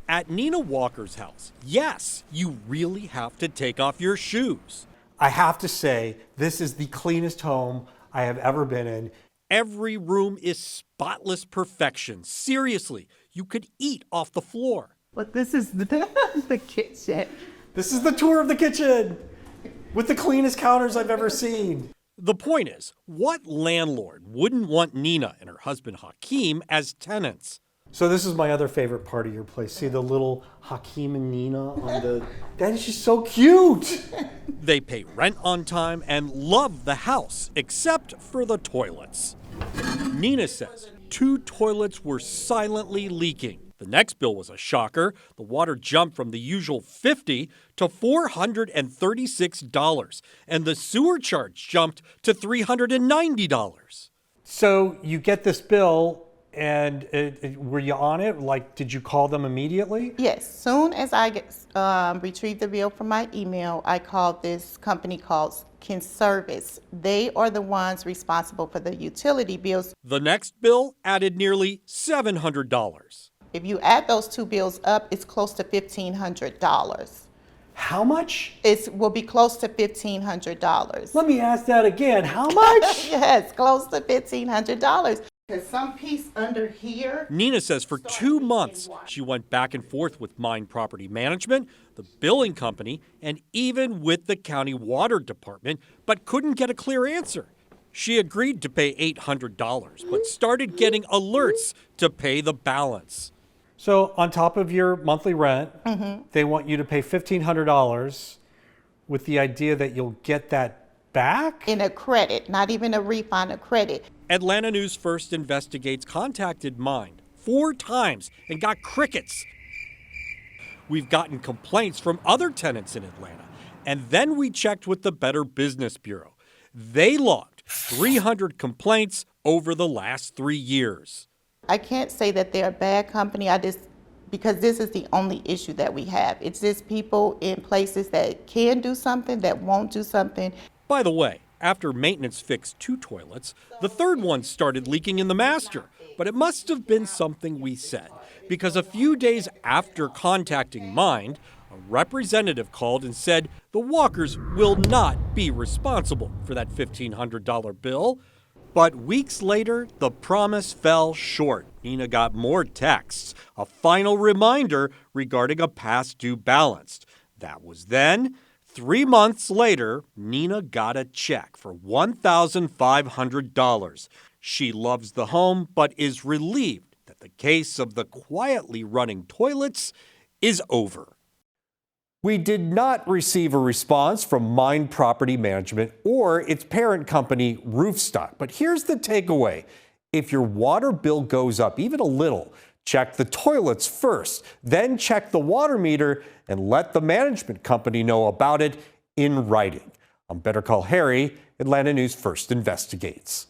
At Nina Walker's house, yes, you really have to take off your shoes. I have to say, this is the cleanest home I have ever been in. Every room is spotless perfection. Seriously, you could eat off the floor. But this is the kitchen. This is the tour of the kitchen with the cleanest counters I've ever seen. The point is, what landlord wouldn't want Nina and her husband Hakeem as tenants? So this is my other favorite part of your place. See the little Hakeem and Nina on the... That is just so cute. They pay rent on time and love the house, except for the toilets. Nina says 2 toilets were silently leaking. The next bill was a shocker. The water jumped from the usual $50 to $436, and the sewer charge jumped to $390. So you get this bill, and were you on it? Like, did you call them immediately? Yes, soon as I retrieved the bill from my email, I called this company called Conservice. They are the ones responsible for the utility bills. The next bill added nearly $700. If you add those 2 bills up, it's close to $1,500. How much? It will be close to $1,500. Let me ask that again. How much? Yes, close to $1,500. There's some piece under here. Nina says for 2 months, she went back and forth with Mine Property Management, the billing company, and even with the county water department, but couldn't get a clear answer. She agreed to pay $800, but started getting alerts to pay the balance. So on top of your monthly rent, they want you to pay $1,500 with the idea that you'll get that back? In a credit, not even a refund, a credit. Atlanta News First Investigates contacted Mine 4 times and got crickets. We've gotten complaints from other tenants in Atlanta, and then we checked with the Better Business Bureau. They logged 300 complaints over the last 3 years. I can't say that they're a bad company. Because this is the only issue that we have. It's just people in places that can do something, that won't do something. By the way, after maintenance fixed 2 toilets, the third one started leaking in the master. But it must have been something we said, because a few days after contacting Mine, a representative called and said the Walkers will not be responsible for that $1,500 bill. But weeks later, the promise fell short. Nina got more texts, a final reminder regarding a past due balance. That was then. 3 months later, Nina got a check for $1,500. She loves the home, but is relieved that the case of the quietly running toilets is over. We did not receive a response from Mine Property Management or its parent company, Roofstock. But here's the takeaway. If your water bill goes up even a little, check the toilets first, then check the water meter and let the management company know about it in writing. I'm Better Call Harry, Atlanta News First Investigates.